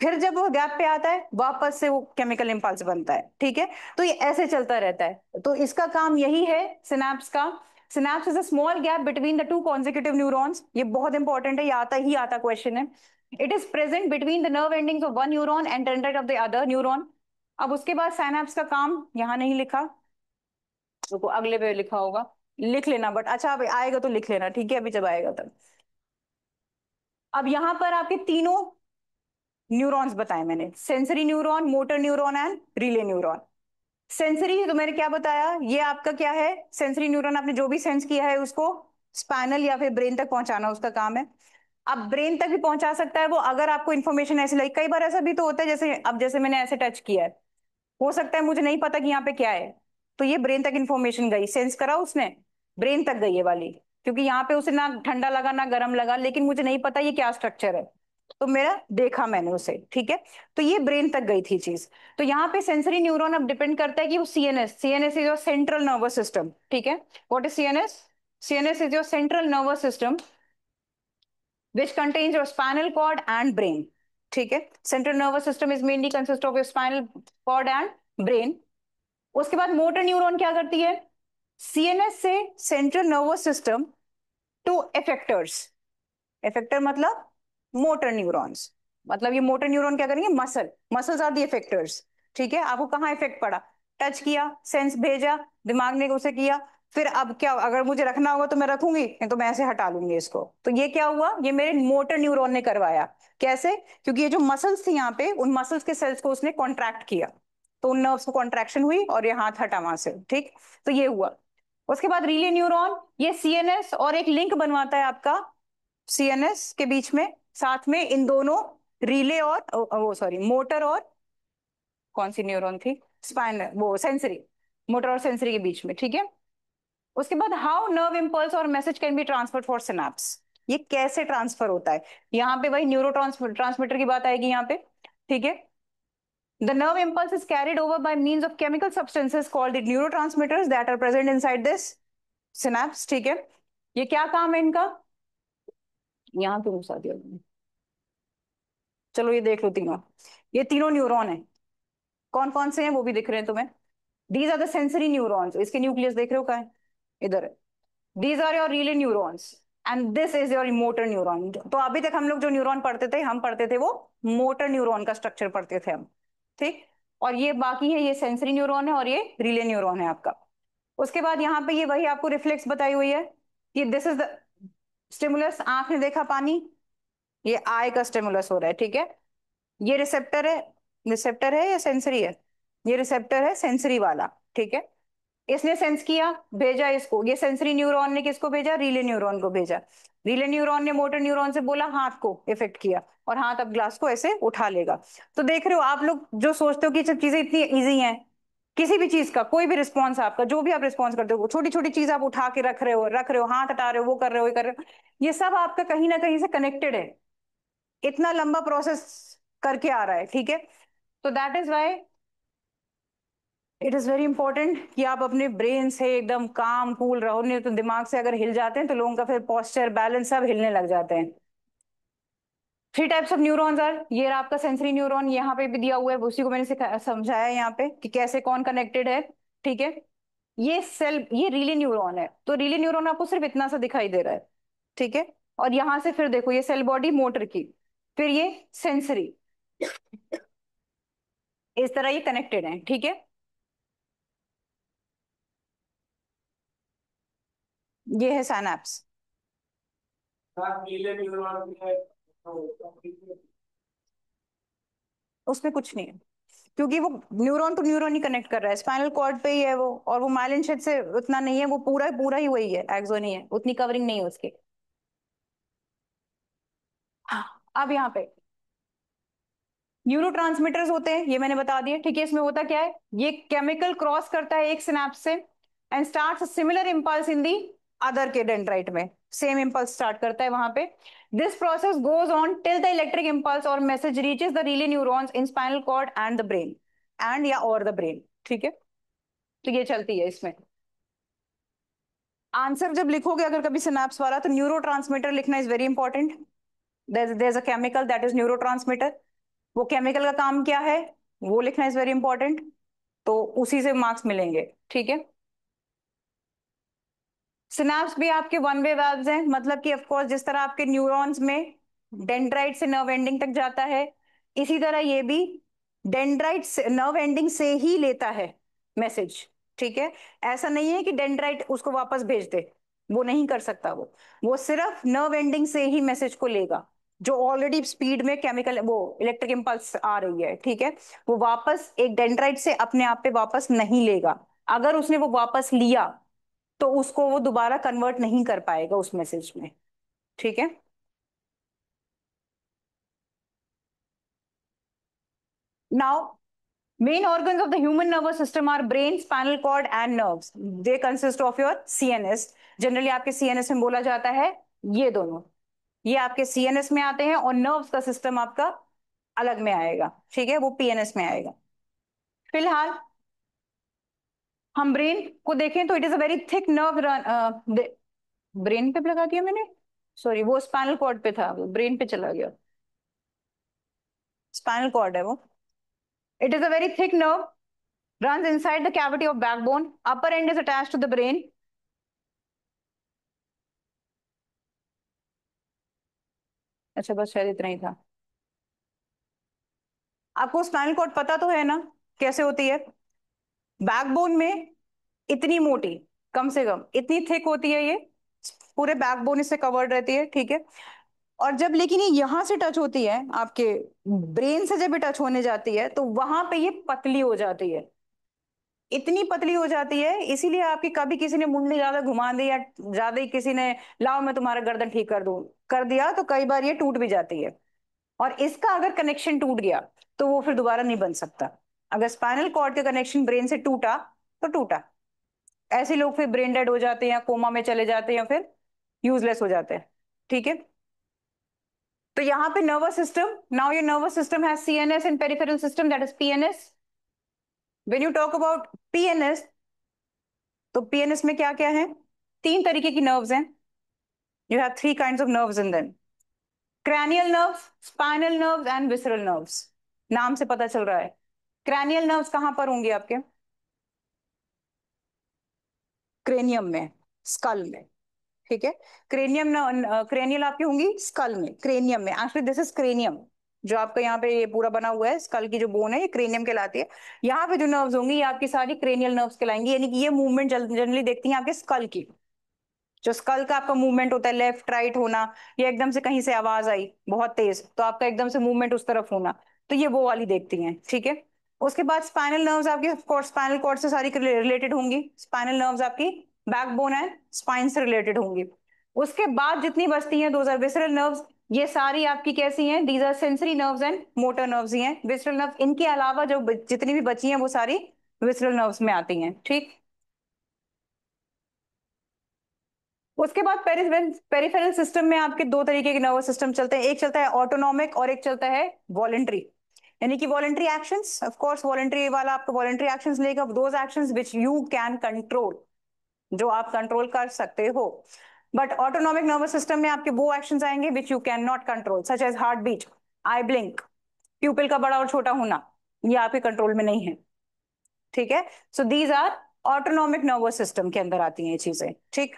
फिर जब वो गैप पे आता है वापस से वो केमिकल इंपल्स बनता है, ठीक है। तो ये ऐसे चलता रहता है, तो इसका काम यही है सिनैप्स का। Synapse is a small gap between the two consecutive neurons, ये बहुत इंपॉर्टेंट है, ये आता ही आता क्वेश्चन है। It is present between the nerve endings of one neuron and dendrite of the other neuron. अब उसके बाद सिनैप्स का काम यहाँ नहीं लिखा, रुको अगले पे लिखा होगा, लिख लेना, बट अच्छा अब आएगा तो लिख लेना, ठीक है, अभी जब आएगा तब। अब यहां पर आपके तीनों न्यूरॉन्स बताए मैंने, sensory neuron, motor neuron and relay neuron. Sensory तो मैंने क्या बताया, ये आपका क्या है, सेंसरी न्यूरॉन आपने जो भी सेंस किया है उसको स्पाइनल या फिर ब्रेन तक पहुंचाना उसका काम है। अब ब्रेन तक भी पहुंचा सकता है वो, अगर आपको इन्फॉर्मेशन ऐसी लगी। कई बार ऐसा भी तो होता है, जैसे अब जैसे मैंने ऐसे टच किया है, हो सकता है मुझे नहीं पता कि यहाँ पे क्या है, तो ये ब्रेन तक इन्फॉर्मेशन गई, सेंस करा उसने, ब्रेन तक गई ये वाली, क्योंकि यहाँ पे उसे ना ठंडा लगा ना गर्म लगा, लेकिन मुझे नहीं पता ये क्या स्ट्रक्चर है, तो मेरा देखा मैंने उसे, ठीक है। तो ये ब्रेन तक गई थी चीज। तो यहाँ पे सेंसरी न्यूरॉन अब डिपेंड करता है कि वो CNS, CNS is your central nervous system, ठीक है। What is CNS? CNS is your central nervous system which contains your spinal cord and brain, ठीक है। Central nervous system is mainly consist of your spinal cord and brain. उसके बाद मोटर न्यूरॉन क्या करती है, सीएनएस से central nervous system to effectors, effector मतलब मोटर न्यूरॉन्स, मतलब ये मोटर न्यूरॉन क्या करेंगे, मसल्स आर दी इफेक्टर्स, ठीक है। आपको कहाँ इफेक्ट पड़ा, टच किया, सेंस भेजा, दिमाग ने उसे किया, फिर अब क्या, अगर मुझे रखना होगा तो मैं रखूंगी, नहीं तो मैं ऐसे हटा लूंगी इसको। तो ये क्या हुआ, ये मेरे मोटर न्यूरॉन ने करवाया। कैसे? क्योंकि ये जो मसल्स थी यहाँ पे, उन मसल्स के सेल्स को उसने कॉन्ट्रैक्ट किया, तो उन नर्व्स को कॉन्ट्रैक्शन हुई और ये हाथ हटा वहां से, ठीक। तो ये हुआ। उसके बाद रिले न्यूरॉन, ये सीएनएस और एक लिंक बनवाता है आपका सीएनएस के बीच में, साथ में इन दोनों रिले और वो सॉरी मोटर और कौन सी न्यूरॉन थी, स्पाइनल, वो सेंसरी, मोटर और सेंसरी के बीच में, ठीक है। उसके बाद हाउ नर्व इम्पल्स और message can be transfer for synapse, ये कैसे ट्रांसफर होता है, यहाँ पे वही न्यूरो ट्रांसमीटर की बात आएगी यहाँ पे, ठीक है। The nerve impulse is carried over by means of chemical substances called the neurotransmitters that are present inside this synapse, ठीक है। ये क्या काम है इनका, यहाँ पे घुसा दिया मैंने। चलो ये देख लो तीनों, ये तीनों न्यूरॉन है, कौन कौन से हैं वो भी दिख रहे हैं तुम्हें। These are the sensory neurons, इसके न्यूक्लियस देख रहे हो, कहाँ है, इधर है। These are your relay neurons and this is your motor neuron. तो अभी तक हम लोग जो न्यूरॉन पढ़ते थे, हम पढ़ते थे वो मोटर न्यूरॉन का स्ट्रक्चर पढ़ते थे हम, ठीक। और ये बाकी है, ये सेंसरी न्यूरॉन है और ये रिले न्यूरॉन है आपका। उसके बाद यहाँ पे ये वही आपको रिफ्लेक्स बताई हुई है कि दिस इज द स्टिमुलस, आंख ने देखा पानी, ये आई का स्टिमुलस हो रहा है, ठीक है। ये रिसेप्टर है, रिसेप्टर है या सेंसरी है, ये रिसेप्टर है सेंसरी वाला, ठीक है। इसने सेंस किया, भेजा इसको, ये सेंसरी न्यूरॉन ने किसको भेजा, रीले न्यूरॉन को भेजा। रीले न्यूरॉन ने मोटर न्यूरॉन से बोला, हाथ को इफेक्ट किया, और हाथ अब ग्लास को ऐसे उठा लेगा। तो देख रहे हो आप लोग जो सोचते हो कि सब चीजें इतनी इजी हैं, किसी भी चीज का कोई भी रिस्पॉन्स आपका, जो भी आप रिस्पॉन्स करते हो, छोटी छोटी चीज आप उठा के रख रहे हो, हाथ हटा रहे हो, वो कर रहे हो, ये कर रहे हो, ये सब आपका कहीं ना कहीं से कनेक्टेड है, इतना लंबा प्रोसेस करके आ रहा है, ठीक है। तो that is why it is very important कि आप अपने ब्रेन से एकदम काम कूल रहो, नहीं तो दिमाग से अगर हिल जाते हैं तो लोगों का फिर पोस्चर बैलेंस सब हिलने लग जाते हैं। Three types of neurons are, ये रहा आपका सेंसरी न्यूरॉन, यहाँ पे भी दिया हुआ है, उसी को मैंने समझाया है यहाँ पे कि कैसे कौन कनेक्टेड है, ठीक है। ये सेल, ये रीले न्यूरॉन है, तो रीले न्यूरॉन आपको सिर्फ इतना सा दिखाई दे रहा है, ठीक है। और यहां से फिर देखो ये सेल बॉडी मोटर की, फिर ये सेंसरी, इस तरह ये कनेक्टेड है, ठीक है। ये है साइनैप्स। उसमें कुछ नहीं है, क्योंकि वो न्यूरॉन टू न्यूरॉन ही कनेक्ट कर रहा है, स्पाइनल कॉर्ड पे ही है वो, और वो माइलिन शेड से उतना नहीं है, वो पूरा पूरा ही वही है, एक्सोन ही है, उतनी कवरिंग नहीं है उसकी। अब यहाँ पे न्यूरोट्रांसमीटर्स होते हैं, ये मैंने बता दिया, ठीक है। इसमें होता क्या है, ये केमिकल क्रॉस करता है एक सिनेप्स से and starts similar impulse in the other के डेंड्राइट में, सेम इंपल्स स्टार्ट करता है वहां पे। This process goes on till the electric impulse और message reaches the relay neurons in spinal cord and the brain, and या और द ब्रेन, ठीक है। तो ये चलती है इसमें। आंसर जब लिखोगे अगर कभी सिनेप्स वाला, तो न्यूरो लिखना is very important. there's a chemical that is neurotransmitter, वो केमिकल का काम क्या है वो लिखना इज वेरी इंपॉर्टेंट। तो उसी से मार्क्स मिलेंगे, ठीक है। सिनेप्स भी आपके वन वे वेव्स हैं, मतलब कि ऑफ कोर्स जिस तरह आपके न्यूरॉन्स में डेंड्राइट से नर्व एंडिंग तक जाता है, इसी तरह ये भी डेंड्राइट से नर्व एंडिंग से ही लेता है मैसेज, ठीक है। ऐसा नहीं है कि डेंड्राइट उसको वापस भेज दे, वो नहीं कर सकता। वो सिर्फ नर्व एंडिंग से ही मैसेज को लेगा, जो ऑलरेडी स्पीड में केमिकल वो इलेक्ट्रिक इंपल्स आ रही है, ठीक है। वो वापस एक डेंड्राइट से अपने आप पे वापस नहीं लेगा। अगर उसने वो वापस लिया तो उसको वो दोबारा कन्वर्ट नहीं कर पाएगा उस मैसेज में, ठीक है। Now main organs of the human nervous system are brain, spinal cord and nerves. They consist of your CNS. Generally आपके सीएनएस में बोला जाता है ये दोनों, ये आपके सीएनएस में आते हैं और नर्व्स का सिस्टम आपका अलग में आएगा, ठीक है, वो पीएनएस में आएगा। फिलहाल हम ब्रेन को देखें तो it is a very thick nerve. Brain पे लगा दिया मैंने, सॉरी, वो स्पाइनल कॉर्ड पे था, वो ब्रेन पे चला गया। स्पाइनल कॉर्ड है वो। It is a very thick nerve, runs inside the cavity of backbone. Upper end is attached to the brain. अच्छा, बस शायद इतना ही था। आपको स्पाइनल कॉर्ड पता तो है ना कैसे होती है। बैकबोन में इतनी मोटी, कम से कम इतनी थिक होती है ये, पूरे बैकबोन इससे कवर्ड रहती है, ठीक है। और जब लेकिन ये यहां से टच होती है आपके ब्रेन से, जब ये टच होने जाती है तो वहां पे ये पतली हो जाती है, इतनी पतली हो जाती है। इसीलिए आपकी कभी किसी ने मुंडी ज्यादा घुमा दी या ज्यादा ही किसी ने लाओ मैं तुम्हारा गर्दन ठीक कर दूं कर दिया, तो कई बार ये टूट भी जाती है। और इसका अगर कनेक्शन टूट गया तो वो फिर दोबारा नहीं बन सकता। अगर स्पाइनल कॉर्ड का कनेक्शन ब्रेन से टूटा तो टूटा। ऐसे लोग फिर ब्रेन डेड हो जाते हैं, कोमा में चले जाते हैं या फिर यूजलेस हो जाते हैं, ठीक है। तो यहाँ पे nervous system, now your nervous system has CNS and peripheral system that is PNS. When you talk about PNS, तो पीएनएस में क्या क्या है, तीन तरीके की नर्व्स हैं। You have three kinds of nerves in them, cranial nerves, spinal nerves and visceral nerves. नाम से पता चल रहा है। क्रैनियल नर्व्स कहां पर होंगे आपके, क्रेनियम में, स्कल में, ठीक है। क्रेनियम, क्रेनियल आपकी होंगी स्कल में, क्रेनियम में। एक्चुअली दिस इज क्रेनियम, जो आपका यहाँ पे ये पूरा बना हुआ है स्कल की जो बोन है, ये क्रेनियम कहलाती है। यहाँ पे जो नर्व्स होंगी ये आपकी सारी क्रेनियल नर्व्स कहलाएंगी, यानी कि ये मूवमेंट जनरली देखती हैं आपके स्कल की। जो स्कल का आपका मूवमेंट होता है, लेफ्ट राइट होना, या एकदम से कहीं से आवाज आई बहुत तेज तो आपका एकदम से मूवमेंट उस तरफ होना, तो ये वो वाली देखती हैं, ठीक है। उसके बाद स्पाइनल नर्व्स आपकी ऑफ कोर्स स्पाइनल कॉर्ड से सारी रिलेटेड होंगी। स्पाइनल नर्व्स आपकी बैकबोन है, स्पाइन से रिलेटेड होंगी। उसके बाद जितनी बचती हैं, दोज आर विसरल नर्व्स। ये सारी आपकी कैसी हैं, these are sensory nerves and motor nerves ही हैं विसरल नर्व्स। इनके अलावा जो जितनी भी बची हैं वो सारी विसरल नर्व्स में आती हैं, ठीक। उसके बाद पेरिफेरल सिस्टम में आपके दो तरीके के नर्वस सिस्टम चलते हैं, एक चलता है ऑटोनॉमिक और एक चलता है वॉलेंट्री। यानी कि voluntary actions, of course voluntary वाला आपको वॉलेंट्री एक्शंस लेगा, those actions which you can control, जो आप कंट्रोल कर सकते हो। बट ऑटोनॉमिक नर्वस सिस्टम में आपके वो एक्शंस आएंगे which you can not control, such as heart beat, eye blink, pupil का बड़ा और छोटा होना, ये आपके कंट्रोल में नहीं है, ठीक है। So these are autonomic nervous system के अंदर आती हैं ये चीजें, ठीक।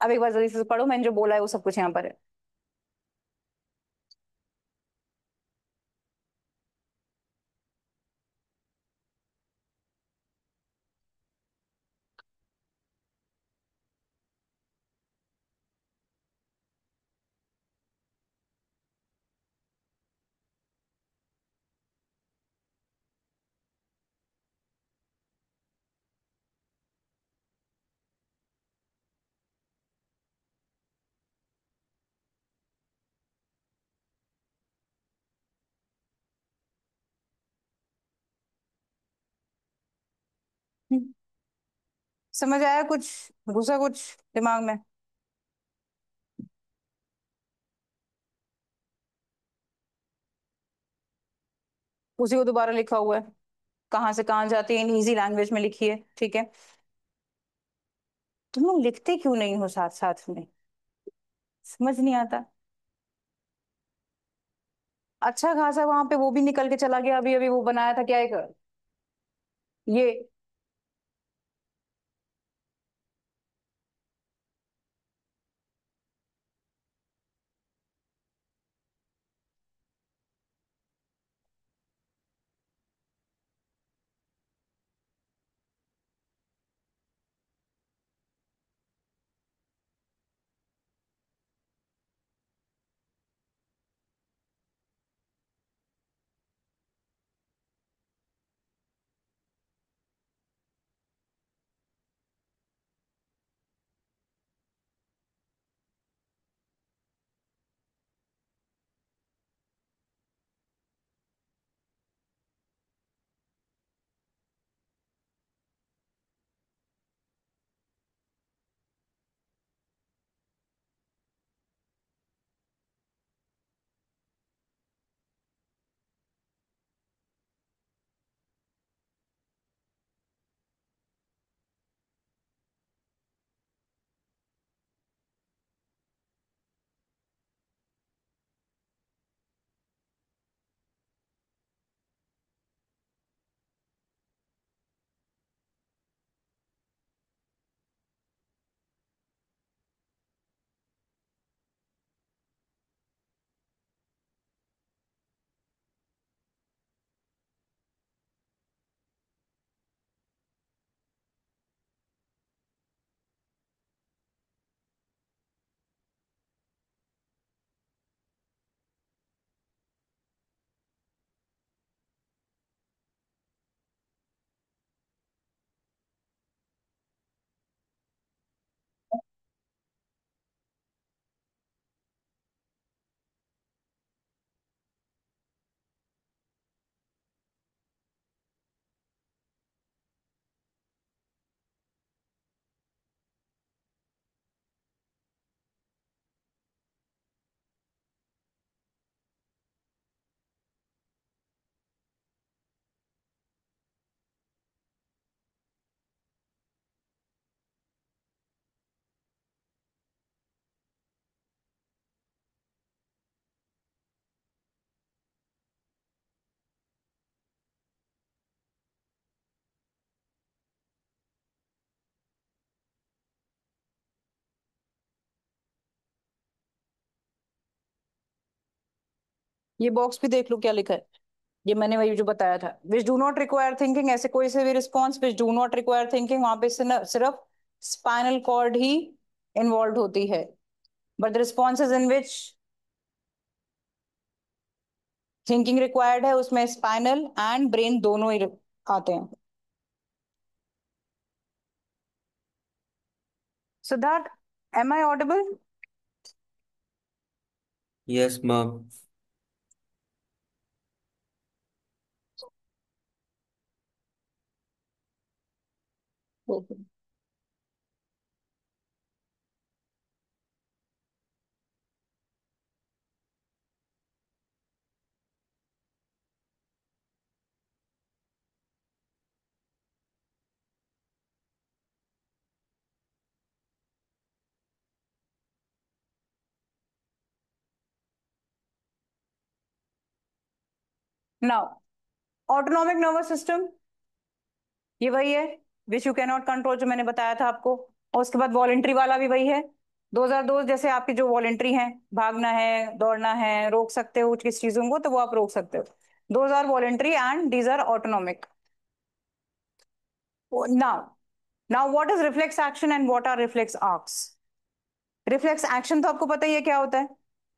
अब एक बार जल्दी से पढ़ो, मैंने जो बोला है वो सब कुछ यहाँ पर है। समझ आया कुछ? घुसा कुछ दिमाग में? उसी को दोबारा लिखा हुआ है, कहाँ से कहाँ जाती है, इन इजी लैंग्वेज में लिखी है, ठीक है। तुम लोग लिखते क्यों नहीं हो साथ साथ में? समझ नहीं आता। अच्छा खासा वहां पे वो भी निकल के चला गया, अभी अभी वो बनाया था क्या एक, ये। ये बॉक्स भी देख लो क्या लिखा है। ये मैंने वही जो बताया था, which do not require thinking, ऐसे कोई से भी response which do not require thinking, वहां पे सिर्फ स्पाइनल कॉर्ड ही इन्वॉल्व होती है। But the responses in which thinking required है, उसमें स्पाइनल एंड ब्रेन दोनों ही आते हैं। Siddharth, am I audible? Yes ma'am. Now, autonomic nervous system, ये वही है which you can not control, जो मैंने बताया था आपको। और उसके बाद वॉलेंट्री वाला भी वही है। 2002 जैसे आपके जो वॉलेंट्री हैं, भागना है, दौड़ना है, रोक सकते हो किस चीजों को, तो वो आप रोक सकते हो। 2000 voluntary and these are autonomic. Now, now what is reflex action and what are reflex arcs? Reflex action तो आपको पता ही है क्या होता है।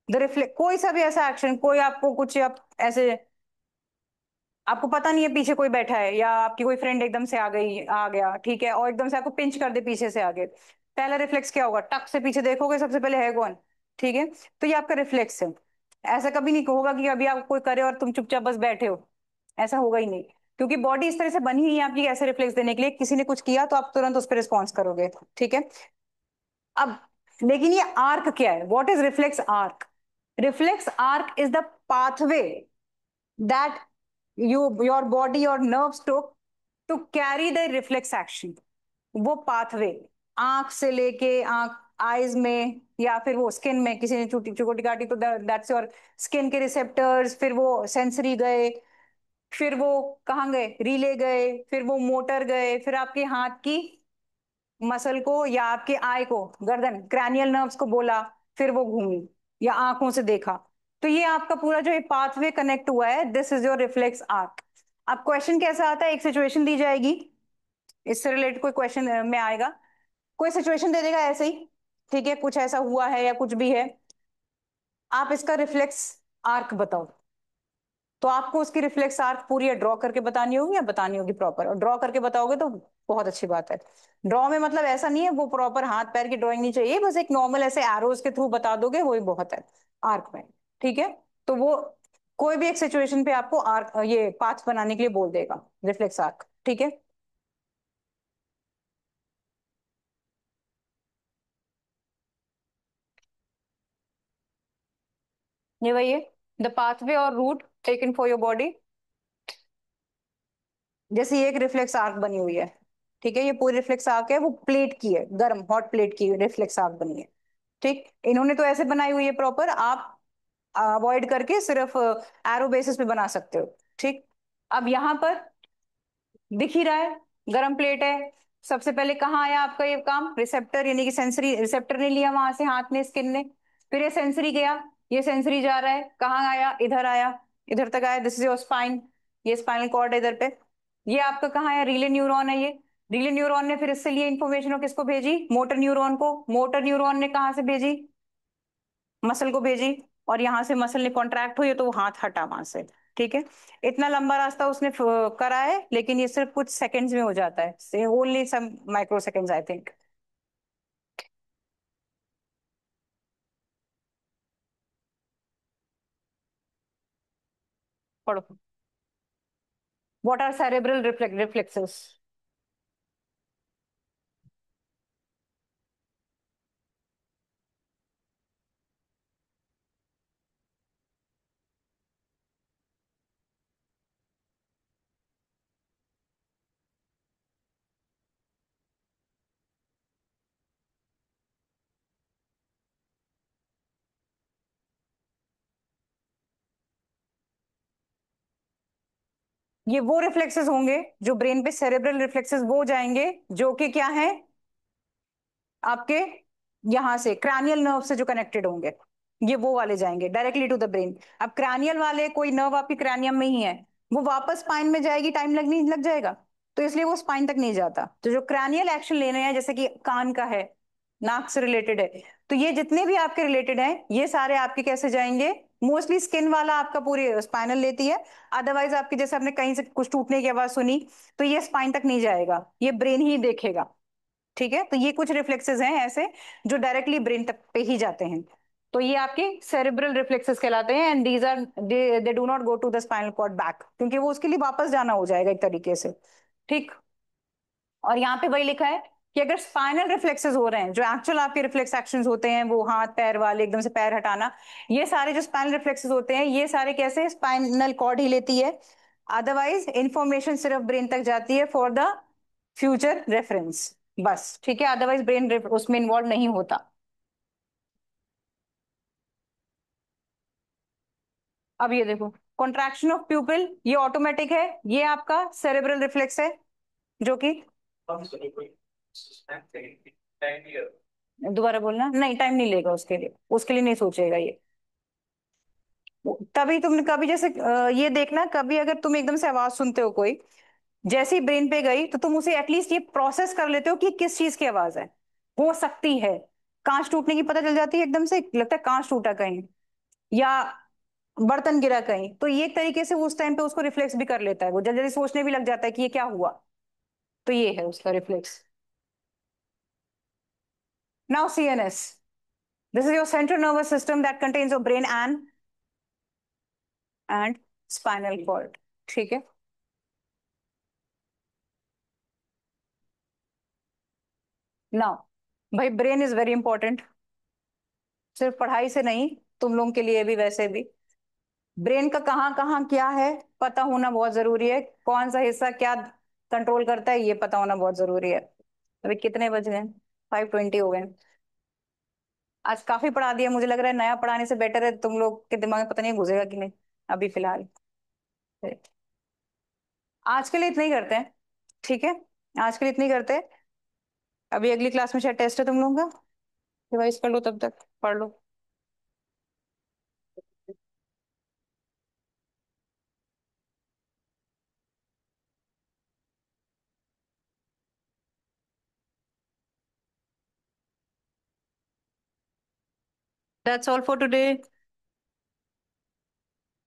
द रिफ्लेक्स, कोई सा भी ऐसा एक्शन, कोई आपको कुछ आप ऐसे, आपको पता नहीं है पीछे कोई बैठा है, या आपकी कोई फ्रेंड एकदम से आ गई, आ गया, ठीक है, और एकदम से आपको पिंच कर दे पीछे से आगे, पहला रिफ्लेक्स क्या होगा? टक से पीछे देखोगे सबसे पहले है कौन, ठीक है। तो ये आपका रिफ्लेक्स है। ऐसा कभी नहीं होगा कि अभी आप कोई करे और तुम चुपचाप बस बैठे हो, ऐसा होगा ही नहीं। क्योंकि बॉडी इस तरह से बनी ही है आपकी ऐसे रिफ्लेक्स देने के लिए, किसी ने कुछ किया तो आप तुरंत उस पर रिस्पॉन्स करोगे, ठीक है। अब लेकिन ये आर्क क्या है, what is reflex arc? Reflex arc is the pathway that your body और nerves took to carry the reflex action. वो पाथवे आंख से लेके आंख आईज में या फिर वो स्किन में, किसी ने छोटी चोटी काटी तो दैट्स योर स्किन के रिसेप्टर्स, फिर वो सेंसरी गए, फिर वो कहाँ गए, रीले गए, फिर वो मोटर गए, फिर आपके हाथ की मसल को या आपके आई को, गर्दन क्रैनियल नर्व्स को बोला, फिर वो घूमी या आंखों से देखा। तो ये आपका पूरा जो पाथवे कनेक्ट हुआ है, this is your reflex arc. अब क्वेश्चन कैसा आता है, एक सिचुएशन दी जाएगी, इससे रिलेटेड कोई क्वेश्चन में आएगा, कोई सिचुएशन दे देगा ऐसे ही, ठीक है, कुछ ऐसा हुआ है या कुछ भी है, आप इसका रिफ्लेक्स आर्क बताओ। तो आपको उसकी रिफ्लेक्स आर्क पूरी ड्रॉ करके बतानी होगी या बतानी होगी प्रॉपर, और ड्रॉ करके बताओगे तो बहुत अच्छी बात है। ड्रॉ में मतलब ऐसा नहीं है वो प्रॉपर हाथ पैर की ड्राइंग नहीं चाहिए, बस एक नॉर्मल ऐसे एरोज के थ्रू बता दोगे वही बहुत है आर्क में, ठीक है। तो वो कोई भी एक सिचुएशन पे आपको आर्क ये पाथ बनाने के लिए बोल देगा, रिफ्लेक्स आर्क, ठीक है। ये वही है, द पाथवे और route taken for your body. जैसे ये एक रिफ्लेक्स आर्क बनी हुई है, ठीक है, ये पूरी रिफ्लेक्स आर्क है, वो प्लेट की है, गर्म हॉट प्लेट की रिफ्लेक्स आर्क बनी है, ठीक। इन्होंने तो ऐसे बनाई हुई है प्रॉपर, आप अवॉइड करके सिर्फ एरो बेसिस पे बना सकते हो, ठीक। अब यहां पर दिख ही रहा है, गरम प्लेट है। सबसे पहले कहाँ आया आपका ये काम, रिसेप्टर यानी कि सेंसरी, रिसेप्टर ने लिया वहां से, हाथ ने, स्किन ने, फिर ये सेंसरी गया, ये सेंसरी जा रहा है, कहाँ आया, इधर आया, इधर तक आया, दिस इज योर स्पाइन, ये स्पाइनल कॉर्ड है इधर पे। ये आपका कहाँ है, रीले न्यूरॉन है ये, रीले न्यूरॉन ने फिर इससे लिए इन्फॉर्मेशन और किसको भेजी, मोटर न्यूरॉन को, मोटर न्यूरॉन ने कहाँ से भेजी, मसल को भेजी, और यहां से मसल ने कॉन्ट्रैक्ट हुई तो वो हाथ हटा वहां से, ठीक है। इतना लंबा रास्ता उसने करा है, लेकिन ये सिर्फ कुछ सेकंड्स में हो जाता है, only some microseconds I think. पढ़ो, व्हाट आर सेरेब्रल रिफ्लेक्सेस? ये वो रिफ्लेक्सेस होंगे जो ब्रेन पे, सेरेब्रल रिफ्लेक्सेस वो जाएंगे जो कि क्या है आपके, यहां से क्रैनियल नर्व से जो कनेक्टेड होंगे, ये वो वाले जाएंगे डायरेक्टली टू द ब्रेन। अब क्रैनियल वाले, कोई नर्व आपकी क्रैनियम में ही है, वो वापस स्पाइन में जाएगी, टाइम लगने लग जाएगा, तो इसलिए वो स्पाइन तक नहीं जाता। तो जो क्रैनियल एक्शन लेने हैं, जैसे कि कान का है, नाक से रिलेटेड है, तो ये जितने भी आपके रिलेटेड हैं, ये सारे आपके कैसे जाएंगे, मोस्टली स्किन वाला आपका पूरी स्पाइनल लेती है, अदरवाइज आपके जैसे आपने कहीं से कुछ टूटने की आवाज सुनी, तो ये स्पाइन तक नहीं जाएगा, ये ब्रेन ही देखेगा, ठीक है। तो ये कुछ रिफ्लेक्सेस हैं ऐसे जो डायरेक्टली ब्रेन तक पे ही जाते हैं, तो ये आपके सेरेब्रल रिफ्लेक्सेस कहलाते हैं, and these are they do not go to the spinal cord back, क्योंकि वो उसके लिए वापस जाना हो जाएगा एक तरीके से, ठीक। और यहाँ पे वही लिखा है कि अगर स्पाइनल रिफ्लेक्सेस हो रहे हैं, जो एक्चुअल आपके रिफ्लेक्स एक्शंस होते हैं, वो हाथ पैर वाले एकदम से पैर हटाना, ये सारे जो स्पाइनल रिफ्लेक्सेस होते हैं, ये सारे कैसे, स्पाइनल कॉर्ड ही लेती है, अदरवाइज इंफॉर्मेशन सिर्फ ब्रेन तक जाती है फॉर द फ्यूचर रेफरेंस, बस, ठीक है, अदरवाइज ब्रेन उसमें इन्वॉल्व नहीं होता। अब ये देखो, कॉन्ट्रैक्शन ऑफ प्यूपिल, ये ऑटोमेटिक है, ये आपका सेरेब्रल रिफ्लेक्स है, जो कि, दोबारा बोलना, नहीं टाइम नहीं लेगा उसके लिए नहीं सोचेगा ये। तभी तुमने कभी जैसे ये देखना, कभी अगर तुम एकदम से आवाज सुनते हो कोई, जैसे ही ब्रेन पे गई तो तुम उसे एटलीस्ट ये प्रोसेस कर लेते हो कि किस चीज की आवाज है, हो सकती है कांच टूटने की पता चल जाती है, एकदम से लगता है कांच टूटा कहीं, या बर्तन गिरा कहीं, तो ये एक तरीके से उस टाइम पे उसको रिफ्लेक्स भी कर लेता है, वो जल्दी जल्दी सोचने भी लग जाता है कि ये क्या हुआ, तो ये है उसका reflex. Now CNS, this is your central nervous system that contains your brain and spinal cord, ठीक है। नाउ भाई, ब्रेन इज वेरी इंपॉर्टेंट, सिर्फ पढ़ाई से नहीं, तुम लोगों के लिए भी, वैसे भी ब्रेन का कहाँ कहाँ क्या है पता होना बहुत जरूरी है। कौन सा हिस्सा क्या कंट्रोल करता है ये पता होना बहुत जरूरी है। अभी कितने बज गए? 5:20 हो गए। आज काफी पढ़ा दिया, मुझे लग रहा है नया पढ़ाने से बेटर है तुम लोग के दिमाग में पता नहीं घुसेगा कि नहीं अभी फिलहाल। आज के लिए इतना ही करते हैं, ठीक है? आज के लिए इतना ही करते हैं। अभी अगली क्लास में शायद टेस्ट है तुम लोगों का, रिवाइज कर लो, तब तक पढ़ लो। That's all for today.